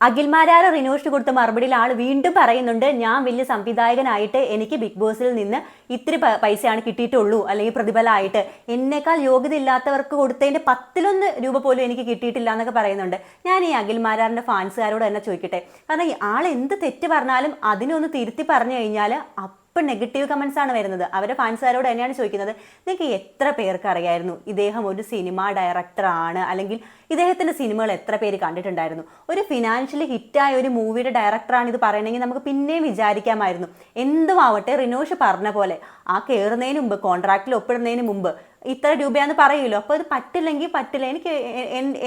അഖിൽമാരാർ റിനോഷിന് കൊടുത്ത മറുപടിയിൽ ആൾ വീണ്ടും പറയുന്നുണ്ട്, ഞാൻ വലിയ സംവിധായകനായിട്ട് എനിക്ക് ബിഗ് ബോസിൽ നിന്ന് ഇത്തിരി പൈസയാണ് കിട്ടിയിട്ടുള്ളൂ, അല്ലെങ്കിൽ പ്രതിഫലമായിട്ട് എന്നേക്കാൾ യോഗ്യത ഇല്ലാത്തവർക്ക് കൊടുത്തതിന്റെ 10 പോലും എനിക്ക് കിട്ടിയിട്ടില്ല എന്നൊക്കെ പറയുന്നുണ്ട്. ഞാൻ ഈ അഖിൽമാരാറിന്റെ ഫാൻസുകാരോട് തന്നെ ചോദിക്കട്ടെ, കാരണം ആൾ എന്ത് തെറ്റ് പറഞ്ഞാലും അതിനൊന്ന് തിരുത്തി പറഞ്ഞു കഴിഞ്ഞാൽ ഇപ്പം നെഗറ്റീവ് കമൻസ് ആണ് വരുന്നത്. അവരുടെ ഫാൻസുകാരോട് തന്നെയാണ് ചോദിക്കുന്നത്, നിങ്ങൾക്ക് എത്ര പേർക്ക് അറിയായിരുന്നു ഇദ്ദേഹം ഒരു സിനിമ ഡയറക്ടറാണ്, അല്ലെങ്കിൽ ഇദ്ദേഹത്തിൻ്റെ സിനിമകൾ എത്ര പേര് കണ്ടിട്ടുണ്ടായിരുന്നു? ഒരു ഫിനാൻഷ്യലി ഹിറ്റായ ഒരു മൂവിയുടെ ഡയറക്ടറാണ് ഇത് പറയണമെങ്കിൽ നമുക്ക് പിന്നെയും വിചാരിക്കാമായിരുന്നു. എന്തുമാവട്ടെ, റിനോഷ് പറഞ്ഞ പോലെ ആ കയറുന്നതിന് മുമ്പ്, കോൺട്രാക്റ്റിൽ ഒപ്പിടുന്നതിന് മുമ്പ് ഇത്ര രൂപയാന്ന് പറയുമല്ലോ. അപ്പോൾ അത് പറ്റില്ലെങ്കിൽ പറ്റില്ല,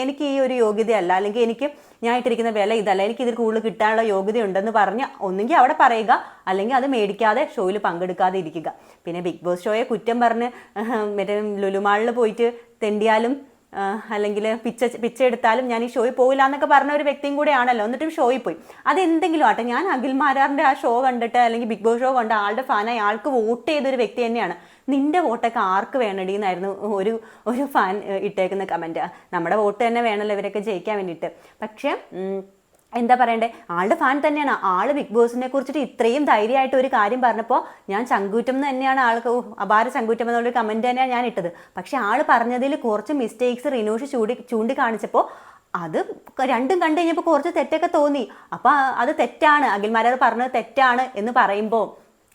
എനിക്ക് ഈ ഒരു യോഗ്യതയല്ല, അല്ലെങ്കിൽ എനിക്ക് ഞാൻ ഇട്ടിരിക്കുന്ന വില ഇതല്ല, എനിക്ക് ഇതിൽ കൂടുതൽ കിട്ടാനുള്ള യോഗ്യത ഉണ്ടെന്ന് പറഞ്ഞ് ഒന്നെങ്കിൽ അവിടെ പറയുക, അല്ലെങ്കിൽ അത് മേടിക്കാതെ ഷോയിൽ പങ്കെടുക്കാതെ ഇരിക്കുക. പിന്നെ ബിഗ് ബോസ് ഷോയെ കുറ്റം പറഞ്ഞ് മറ്റേ ലുലുമാളിൽ പോയിട്ട് തെണ്ടിയാലും അല്ലെങ്കിൽ പിച്ച എടുത്താലും ഞാൻ ഈ ഷോയിൽ പോയില്ല എന്നൊക്കെ പറഞ്ഞ ഒരു വ്യക്തിയും കൂടെ ആണല്ലോ. എന്നിട്ടും ഷോയിൽ പോയി. അതെന്തെങ്കിലും ആട്ടെ, ഞാൻ അഖിൽമാരാറിൻ്റെ ആ ഷോ കണ്ടിട്ട്, അല്ലെങ്കിൽ ബിഗ് ബോസ് ഷോ കണ്ട ആളുടെ ഫാനായി ആൾക്ക് വോട്ട് ചെയ്തൊരു വ്യക്തി തന്നെയാണ്. നിന്റെ വോട്ടൊക്കെ ആർക്ക് വേണടി എന്നായിരുന്നു ഒരു ഫാൻ ഇട്ടേക്കുന്ന കമൻറ്റ്. നമ്മുടെ വോട്ട് തന്നെ വേണമല്ലോ ഇവരൊക്കെ ജയിക്കാൻ വേണ്ടിയിട്ട്. പക്ഷേ എന്താ പറയണ്ടേ, ആളുടെ ഫാൻ തന്നെയാണ്. ആള് ബിഗ് ബോസിനെ കുറിച്ചിട്ട് ഇത്രയും ധൈര്യമായിട്ട് ഒരു കാര്യം പറഞ്ഞപ്പോൾ ഞാൻ ചങ്കൂറ്റം എന്ന് തന്നെയാണ് ആൾക്ക്, അപാര ചങ്കൂറ്റം എന്നുള്ളൊരു കമൻറ്റ് തന്നെയാണ് ഞാൻ ഇട്ടത്. പക്ഷെ ആള് പറഞ്ഞതിൽ കുറച്ച് മിസ്റ്റേക്സ് റിനോഷ് ചൂണ്ടിക്കാണിച്ചപ്പോൾ അത് രണ്ടും കണ്ടു കഴിഞ്ഞപ്പോൾ കുറച്ച് തെറ്റൊക്കെ തോന്നി. അപ്പോൾ അത് തെറ്റാണ്, അഖിൽമാരാർ പറഞ്ഞത് തെറ്റാണ് എന്ന് പറയുമ്പോൾ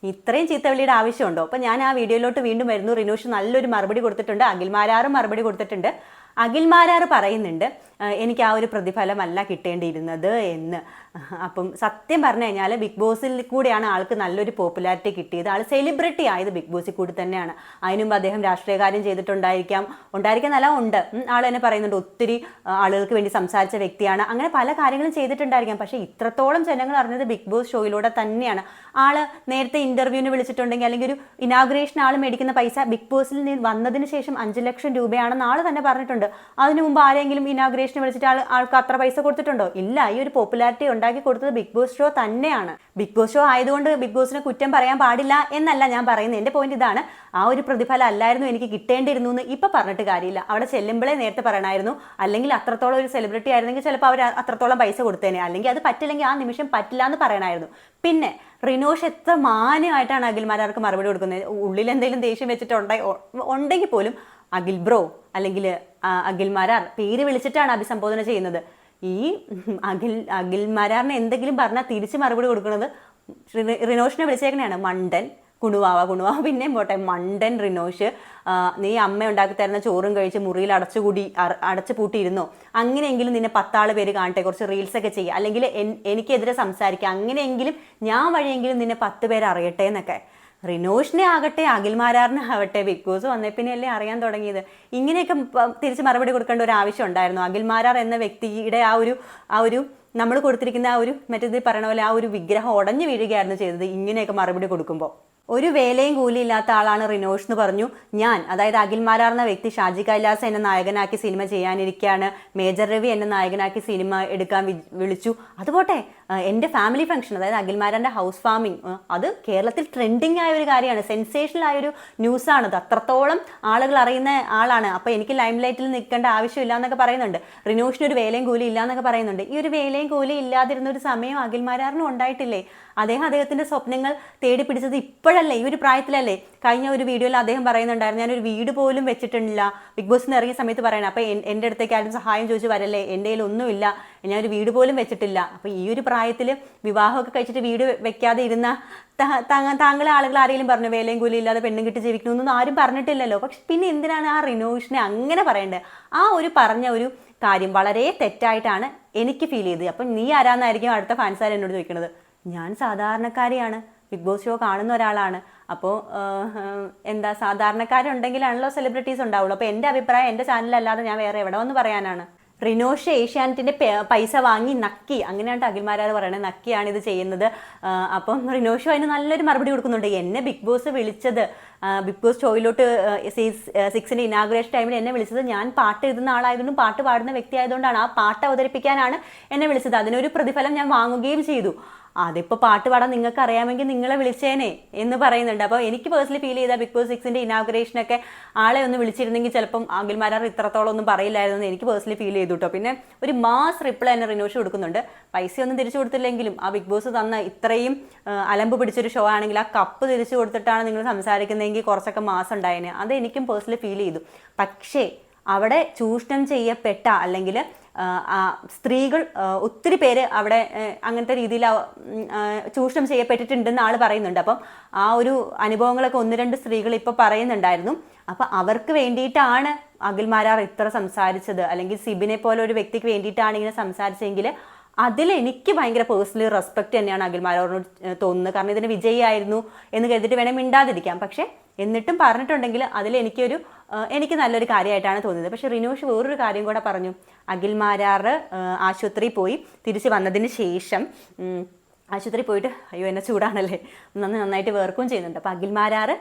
ഇത്രയും ചീത്തവിളിയുടെ ആവശ്യമുണ്ടോ? അപ്പം ഞാൻ ആ വീഡിയോയിലോട്ട് വീണ്ടും വരുന്നു. റിനോഷ് നല്ലൊരു മറുപടി കൊടുത്തിട്ടുണ്ട്, അഖിൽമാരാറും മറുപടി കൊടുത്തിട്ടുണ്ട്. അഖിൽമാരാർ പറയുന്നുണ്ട്, എനിക്ക് ആ ഒരു പ്രതിഫലമല്ല കിട്ടേണ്ടിയിരുന്നത് എന്ന്. അപ്പം സത്യം പറഞ്ഞു കഴിഞ്ഞാൽ ബിഗ് ബോസിൽ കൂടെയാണ് ആൾക്ക് നല്ലൊരു പോപ്പുലാരിറ്റി കിട്ടിയത്. ആൾ സെലിബ്രിറ്റി ആയത് ബിഗ് ബോസിൽ കൂടി തന്നെയാണ്. അതിനുമുമ്പ് അദ്ദേഹം രാഷ്ട്രീയകാര്യം ചെയ്തിട്ടുണ്ടായിരിക്കാം നല്ല ഉണ്ട്. ആൾ തന്നെ പറയുന്നുണ്ട്, ഒത്തിരി ആളുകൾക്ക് വേണ്ടി സംസാരിച്ച വ്യക്തിയാണ്, അങ്ങനെ പല കാര്യങ്ങളും ചെയ്തിട്ടുണ്ടായിരിക്കാം. പക്ഷേ ഇത്രത്തോളം ജനങ്ങൾ അറിഞ്ഞത് ബിഗ് ബോസ് ഷോയിലൂടെ തന്നെയാണ്. ആള് നേരത്തെ ഇന്റർവ്യൂവിന് വിളിച്ചിട്ടുണ്ടെങ്കിൽ, അല്ലെങ്കിൽ ഒരു ഇനാഗുറേഷൻ ആൾ മേടിക്കുന്ന പൈസ ബിഗ് ബോസിൽ വന്നതിന് ശേഷം 5 ലക്ഷം രൂപയാണെന്ന് ആൾ തന്നെ പറഞ്ഞിട്ടുണ്ട്. അതിനു മുമ്പ് ആരെങ്കിലും ഇനാഗുറേഷൻ വിളിച്ചിട്ട് ആൾക്ക് അത്ര പൈസ കൊടുത്തിട്ടുണ്ടോ? ഇല്ല. ഈ ഒരു പോപ്പുലാരിറ്റി ഉണ്ടാക്കി കൊടുത്തത് ബിഗ് ബോസ് ഷോ തന്നെയാണ്. ബിഗ് ബോസ് ഷോ ആയതുകൊണ്ട് ബിഗ് ബോസിനെ കുറ്റം പറയാൻ പാടില്ല എന്നല്ല ഞാൻ പറയുന്നത്. എൻ്റെ പോയിന്റ് ഇതാണ്, ആ ഒരു പ്രതിഫലം അല്ലായിരുന്നു എനിക്ക് കിട്ടേണ്ടിയിരുന്നു എന്ന് ഇപ്പം പറഞ്ഞിട്ട് കാര്യമില്ല. അവിടെ ചെല്ലുമ്പോഴേ നേരത്തെ പറയണമായിരുന്നു. അല്ലെങ്കിൽ അത്രത്തോളം ഒരു സെലിബ്രിറ്റി ആയിരുന്നെങ്കിൽ ചിലപ്പോൾ അവർ അത്രത്തോളം പൈസ കൊടുത്തേനെ. അല്ലെങ്കിൽ അത് പറ്റില്ലെങ്കിൽ ആ നിമിഷം പറ്റില്ല എന്ന് പറയണമായിരുന്നു. പിന്നെ റിനോഷ് എത്ര മാന്യമായിട്ടാണ് അഖിൽമാരാർക്ക് മറുപടി കൊടുക്കുന്നത്. ഉള്ളിൽ എന്തെങ്കിലും ദേഷ്യം വെച്ചിട്ടുണ്ടെങ്കിൽ പോലും അഖിൽ ബ്രോ അല്ലെങ്കിൽ അഖിൽമാരാർ പേര് വിളിച്ചിട്ടാണ് അഭിസംബോധന ചെയ്യുന്നത്. ഈ അഖിൽമാരാറിനെ എന്തെങ്കിലും പറഞ്ഞാൽ തിരിച്ച് മറുപടി കൊടുക്കുന്നത് റിനോഷിനെ വിളിച്ചേക്കണെയാണ് മണ്ടൻ, കുണുവാവ പിന്നെയും പോട്ടെ, മണ്ടൻ റിനോഷ്, നീ അമ്മ ഉണ്ടാക്കി തരുന്ന ചോറും കഴിച്ച് മുറിയിൽ അടച്ചു പൂട്ടിയിരുന്നോ, അങ്ങനെയെങ്കിലും നിന്നെ 10 ആൾ പേര് കാണട്ടെ, കുറച്ച് റീൽസൊക്കെ ചെയ്യുക, അല്ലെങ്കിൽ എനിക്കെതിരെ സംസാരിക്കുക, അങ്ങനെയെങ്കിലും ഞാൻ വഴിയെങ്കിലും നിന്നെ 10 പേര് അറിയട്ടെ എന്നൊക്കെ. റിനോഷിനെ ആകട്ടെ അഖിൽമാരാറിനെ ആവട്ടെ ബിഗ് ബോസ് വന്നേ പിന്നെയല്ലേ അറിയാൻ തുടങ്ങിയത്. ഇങ്ങനെയൊക്കെ തിരിച്ച് മറുപടി കൊടുക്കേണ്ട ഒരു ആവശ്യം ഉണ്ടായിരുന്നു? അഖിൽമാരാർ എന്ന വ്യക്തിയുടെ ആ ഒരു നമ്മൾ കൊടുത്തിരിക്കുന്ന ആ ഒരു മറ്റേത് പറയണ പോലെ ആ ഒരു വിഗ്രഹം ഉടഞ്ഞു വീഴുകയായിരുന്നു ചെയ്തത് ഇങ്ങനെയൊക്കെ മറുപടി കൊടുക്കുമ്പോൾ. ഒരു വേലയും കൂലിയില്ലാത്ത ആളാണ് റിനോഷ് എന്ന് പറഞ്ഞു. ഞാൻ, അതായത് അഖിൽമാരാർ എന്ന വ്യക്തി ഷാജി കൈലാസ് എന്നെ നായകനാക്കി സിനിമ ചെയ്യാനിരിക്കുകയാണ്, മേജർ രവി എന്നെ നായകനാക്കി സിനിമ എടുക്കാൻ വിളിച്ചു. അതുപോട്ടെ, എൻ്റെ ഫാമിലി ഫംഗ്ഷൻ, അതായത് അഖിൽമാരാറിൻ്റെ ഹൗസ് വാമിങ്, അത് കേരളത്തിൽ ട്രെൻഡിങ് ആയ ഒരു കാര്യമാണ്, സെൻസേഷണൽ ആയൊരു ന്യൂസാണത്. അത്രത്തോളം ആളുകൾ അറിയുന്ന ആളാണ്. അപ്പോൾ എനിക്ക് ലൈം ലൈറ്റിൽ നിൽക്കേണ്ട ആവശ്യമില്ല എന്നൊക്കെ പറയുന്നുണ്ട്. റിനോഷിന് ഒരു വേലയും കൂലി ഇല്ല എന്നൊക്കെ പറയുന്നുണ്ട്. ഈ ഒരു വേലയും കൂലി ഇല്ലാതിരുന്ന ഒരു സമയം അഖിൽമാരാറിനും ഉണ്ടായിട്ടില്ലേ? അദ്ദേഹത്തിൻ്റെ സ്വപ്നങ്ങൾ തേടി പിടിച്ചത് ഇപ്പോഴല്ലേ, ഈ ഒരു പ്രായത്തിലല്ലേ. കഴിഞ്ഞ ഒരു വീഡിയോയിൽ അദ്ദേഹം പറയുന്നുണ്ടായിരുന്നു, ഞാനൊരു വീട് പോലും വെച്ചിട്ടില്ല, ബിഗ് ബോസിൽ നിന്ന് ഇറങ്ങിയ സമയത്ത് പറയണം. അപ്പോൾ എൻ്റെ അടുത്തേക്ക് ആരും സഹായം ചോദിച്ച് വരല്ലേ, എൻ്റെ കയ്യിൽ ഒന്നുമില്ല, ഞാനൊരു വീട് പോലും വെച്ചിട്ടില്ല. അപ്പോൾ ഈ ഒരു പ്രായത്തിൽ വിവാഹമൊക്കെ കഴിച്ചിട്ട് വീട് വെക്കാതെ ഇരുന്ന താങ്കളെ ആളുകൾ ആരെങ്കിലും പറഞ്ഞു വേലയും കൂലി ഇല്ലാതെ പെണ്ണും കിട്ടി ജീവിക്കണമെന്നൊന്നും ആരും പറഞ്ഞിട്ടില്ലല്ലോ. പക്ഷെ പിന്നെ എന്തിനാണ് ആ റിനോഷിനെ അങ്ങനെ പറയേണ്ടത്? ആ ഒരു പറഞ്ഞ ഒരു കാര്യം വളരെ തെറ്റായിട്ടാണ് എനിക്ക് ഫീൽ ചെയ്തത്. അപ്പം നീ ആരാന്നായിരിക്കും അടുത്ത ഫാൻസുകാർ എന്നോട് ചോദിക്കുന്നത്. ഞാൻ സാധാരണക്കാരിയാണ്, ബിഗ് ബോസ് ഷോ കാണുന്ന ഒരാളാണ്. അപ്പോൾ എന്താ, സാധാരണക്കാരുണ്ടെങ്കിലാണല്ലോ സെലിബ്രിറ്റീസ് ഉണ്ടാവുള്ളൂ. അപ്പോൾ എൻ്റെ അഭിപ്രായം എൻ്റെ ചാനലല്ലാതെ ഞാൻ വേറെ എവിടെ വന്ന് പറയാനാണ്? റിനോഷ് ഏഷ്യാനെറ്റിൻ്റെ പൈസ വാങ്ങി നക്കി, അങ്ങനെയാണ് അഖിൽമാരാർ പറയണത്, നക്കിയാണ് ഇത് ചെയ്യുന്നത്. അപ്പം റിനോഷും അതിന് നല്ലൊരു മറുപടി കൊടുക്കുന്നുണ്ട്. എന്നെ ബിഗ് ബോസ് വിളിച്ചത് ബിഗ് ബോസ് ഷോയിലോട്ട് സീസൺ 6ന്റെ ഇനാഗുറേഷൻ ടൈമിൽ എന്നെ വിളിച്ചത് ഞാൻ പാട്ട് എഴുതുന്ന ആളായതുകൊണ്ടും പാട്ട് പാടുന്ന വ്യക്തി ആയതുകൊണ്ടാണ്. ആ പാട്ട് അവതരിപ്പിക്കാനാണ് എന്നെ വിളിച്ചത്. അതിനൊരു പ്രതിഫലം ഞാൻ വാങ്ങുകയും ചെയ്തു. അതിപ്പോൾ പാട്ട് പാടാൻ നിങ്ങൾക്ക് അറിയാമെങ്കിൽ നിങ്ങളെ വിളിച്ചേനെ എന്ന് പറയുന്നുണ്ട്. അപ്പോൾ എനിക്ക് പേഴ്സണലി ഫീൽ ചെയ്ത ബിഗ് ബോസ് 6ന്റെ ഇനാഗുറേഷനൊക്കെ ആളെ ഒന്ന് വിളിച്ചിരുന്നെങ്കിൽ ചിലപ്പം അഖിൽമാരാർ ഇത്രത്തോളം ഒന്നും പറയില്ലായിരുന്നു എന്ന് എനിക്ക് പേഴ്സണലി ഫീൽ ചെയ്തു കേട്ടോ. പിന്നെ ഒരു മാസ് റിപ്ലൈ തന്നെ റിനോഷ് കൊടുക്കുന്നുണ്ട്. പൈസയൊന്നും തിരിച്ചു കൊടുത്തില്ലെങ്കിലും ആ ബിഗ് ബോസ് തന്ന ഇത്രയും അലമ്പ് പിടിച്ചൊരു ഷോ ആണെങ്കിൽ ആ കപ്പ് തിരിച്ചു കൊടുത്തിട്ടാണ് നിങ്ങൾ സംസാരിക്കുന്നതെങ്കിൽ കുറച്ചൊക്കെ മാസം ഉണ്ടായേനെ. അത് എനിക്കും പേഴ്സണലി ഫീൽ ചെയ്തു. പക്ഷേ അവിടെ ചൂഷണം ചെയ്യപ്പെട്ട അല്ലെങ്കിൽ സ്ത്രീകൾ ഒത്തിരി പേര് അവിടെ അങ്ങനത്തെ രീതിയിൽ ചൂഷണം ചെയ്യപ്പെട്ടിട്ടുണ്ടെന്ന് ആൾ പറയുന്നുണ്ട്. അപ്പം ആ ഒരു അനുഭവങ്ങളൊക്കെ 1-2 സ്ത്രീകൾ ഇപ്പോൾ പറയുന്നുണ്ടായിരുന്നു. അപ്പം അവർക്ക് വേണ്ടിയിട്ടാണ് അഖിൽമാരാർ ഇത്ര സംസാരിച്ചത്, അല്ലെങ്കിൽ സിബിനെ പോലെ ഒരു വ്യക്തിക്ക് വേണ്ടിയിട്ടാണ് ഇങ്ങനെ സംസാരിച്ചെങ്കിൽ അതിൽ എനിക്ക് ഭയങ്കര പേഴ്സണലി റെസ്പെക്ട് തന്നെയാണ് അഖിൽമാരാറിനോട് തോന്നുന്നത്. കാരണം ഇതിന് വിജയിയായിരുന്നു എന്ന് കരുതിയിട്ട് വേണേൽ മിണ്ടാതിരിക്കാം. പക്ഷേ എന്നിട്ടും പറഞ്ഞിട്ടുണ്ടെങ്കിൽ അതിൽ എനിക്ക് നല്ലൊരു കാര്യമായിട്ടാണ് തോന്നുന്നത്. പക്ഷേ റിനോഷ് വേറൊരു കാര്യം കൂടെ പറഞ്ഞു. അഖിൽമാരാർ ആശുപത്രിയിൽ പോയി തിരിച്ച് വന്നതിന് ശേഷം ആശുപത്രി പോയിട്ട് അയ്യോ എന്നെ ചൂടാണല്ലേ നന്നായിട്ട് വേർക്കുകയും ചെയ്യുന്നുണ്ട്. അപ്പോൾ അഖിൽമാരാർ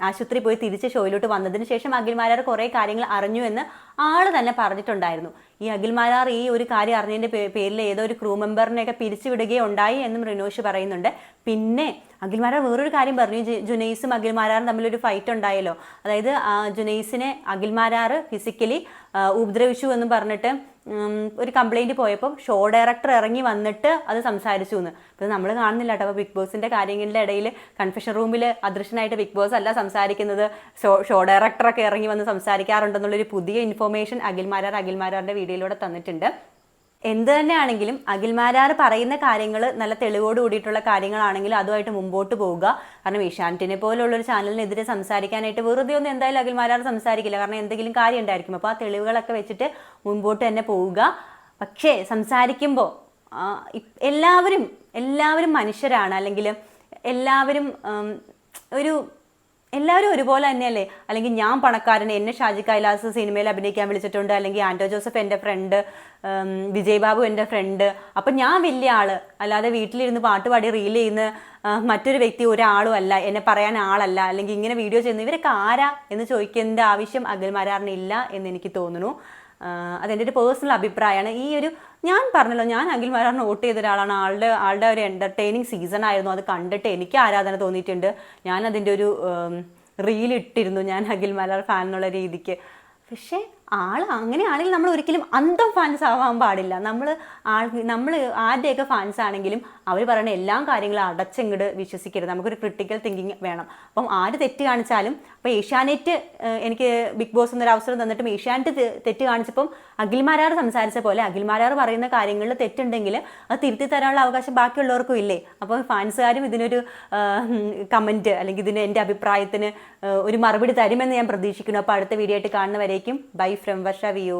ആശുപത്രി പോയി തിരിച്ച് ഷോയിലോട്ട് വന്നതിന് ശേഷം അഖിൽമാരാർ കുറേ കാര്യങ്ങൾ അറിഞ്ഞു എന്ന് ആൾ തന്നെ പറഞ്ഞിട്ടുണ്ടായിരുന്നു. ഈ അഖിൽമാരാർ ഈ ഒരു കാര്യം അറിഞ്ഞതിൻ്റെ പേരിൽ ഏതോ ഒരു ക്രൂ മെമ്പറിനെയൊക്കെ പിരിച്ചുവിടുകയുണ്ടായി എന്നും റിനോഷ് പറയുന്നുണ്ട്. പിന്നെ അഖിൽമാരാർ വേറൊരു കാര്യം പറഞ്ഞു. ജുനൈസും അഖിൽമാരാറും തമ്മിലൊരു ഫൈറ്റ് ഉണ്ടായല്ലോ. അതായത് ജുനൈസിനെ അഖിൽമാരാർ ഫിസിക്കലി ഉപദ്രവിച്ചു എന്ന് പറഞ്ഞിട്ട് ഒരു കംപ്ലൈൻറ്റ് പോയപ്പോൾ ഷോ ഡയറക്ടർ ഇറങ്ങി വന്നിട്ട് അത് സംസാരിച്ചു എന്ന്. അപ്പോൾ നമ്മൾ കാണുന്നില്ല കേട്ടോ. അപ്പോൾ ബിഗ് ബോസിൻ്റെ കാര്യങ്ങളുടെ ഇടയിൽ കൺഫെഷൻ റൂമിൽ അദൃശ്യനായിട്ട് ബിഗ് ബോസ് അല്ല സംസാരിക്കുന്നത്, ഷോ ഡയറക്ടറൊക്കെ ഇറങ്ങി വന്ന് സംസാരിക്കാറുണ്ടെന്നുള്ളൊരു പുതിയ ഇൻഫോർമേഷൻ അഖിൽമാരാറിൻ്റെ വീഡിയോയിലൂടെ തന്നിട്ടുണ്ട്. എന്ത് തന്നെയാണെങ്കിലും അഖിൽമാരാർ പറയുന്ന കാര്യങ്ങൾ നല്ല തെളിവോട് കൂടിയിട്ടുള്ള കാര്യങ്ങളാണെങ്കിൽ അതുമായിട്ട് മുമ്പോട്ട് പോവുക. കാരണം ഏഷ്യാനെറ്റിനെ പോലുള്ളൊരു ചാനലിനെതിരെ സംസാരിക്കാനായിട്ട് വെറുതെ ഒന്നും എന്തായാലും അഖിൽമാരാർ സംസാരിക്കില്ല. കാരണം എന്തെങ്കിലും കാര്യം ഉണ്ടായിരിക്കും. അപ്പോൾ ആ തെളിവുകളൊക്കെ വെച്ചിട്ട് മുമ്പോട്ട് തന്നെ പോവുക. പക്ഷേ സംസാരിക്കുമ്പോൾ എല്ലാവരും മനുഷ്യരാണ്, അല്ലെങ്കിൽ എല്ലാവരും ഒരുപോലെ തന്നെയല്ലേ. അല്ലെങ്കിൽ ഞാൻ പണക്കാരൻ, എന്നെ ഷാജി കൈലാസ് സിനിമയിൽ അഭിനയിക്കാൻ വിളിച്ചിട്ടുണ്ട്, അല്ലെങ്കിൽ ആൻറ്റോ ജോസഫ് എൻ്റെ ഫ്രണ്ട്, വിജയ് ബാബു എൻ്റെ ഫ്രണ്ട്, അപ്പം ഞാൻ വലിയ ആള്, അല്ലാതെ വീട്ടിലിരുന്ന് പാട്ട് പാടി റീൽ ചെയ്യുന്ന മറ്റൊരു വ്യക്തി ഒരാളും അല്ല, എന്നെ പറയാൻ ആളല്ല, അല്ലെങ്കിൽ ഇങ്ങനെ വീഡിയോ ചെയ്യുന്നു. ഇവരൊക്കെ ആരാ എന്ന് ചോദിക്കേണ്ട ആവശ്യം അഖിൽമാരാറിനില്ല എന്ന് എനിക്ക് തോന്നുന്നു. അതെൻ്റെ ഒരു പേഴ്സണൽ അഭിപ്രായമാണ്. ഞാൻ പറഞ്ഞല്ലോ, ഞാൻ അഖിൽമാരാറിനെ വോട്ട് ചെയ്ത ഒരാളാണ്. ആളുടെ ഒരു എൻ്റർടൈനിങ് സീസൺ ആയിരുന്നു. അത് കണ്ടിട്ട് എനിക്ക് ആരാധന തോന്നിയിട്ടുണ്ട്. ഞാൻ അതിൻ്റെ ഒരു റീലിട്ടിരുന്നു, ഞാൻ അഖിൽമാരാർ ഫാൻ എന്നുള്ള രീതിക്ക്. പക്ഷേ അങ്ങനെയാണെങ്കിൽ നമ്മൾ ഒരിക്കലും അന്തം ഫാൻസ് ആവാൻ പാടില്ല. നമ്മൾ ആരുടെയൊക്കെ ഫാൻസ് ആണെങ്കിലും അവർ പറയുന്ന എല്ലാ കാര്യങ്ങളും അടച്ചങ്ങോട്ട് വിശ്വസിക്കരുത്. നമുക്കൊരു ക്രിട്ടിക്കൽ തിങ്കിങ് വേണം. അപ്പം ആര് തെറ്റ് കാണിച്ചാലും, അപ്പോൾ ഏഷ്യാനെറ്റ് എനിക്ക് ബിഗ് ബോസ് എന്നൊരു അവസരം തന്നിട്ടും ഏഷ്യാനെറ്റ് തെറ്റ് കാണിച്ചപ്പം അഖിൽമാരാർ സംസാരിച്ച പോലെ അഖിൽമാരാർ പറയുന്ന കാര്യങ്ങളിൽ തെറ്റുണ്ടെങ്കിൽ അത് തിരുത്തി തരാനുള്ള അവകാശം ബാക്കിയുള്ളവർക്കും ഇല്ലേ. അപ്പോൾ ഫാൻസുകാരും ഇതിനൊരു കമൻറ്റ് അല്ലെങ്കിൽ എൻ്റെ അഭിപ്രായത്തിന് ഒരു മറുപടി തരുമെന്ന് ഞാൻ പ്രതീക്ഷിക്കുന്നു. അപ്പോൾ അടുത്ത വീഡിയോ ആയിട്ട് കാണുന്നവരേക്കും ബൈ ഫ്രം വർഷ വിയോ.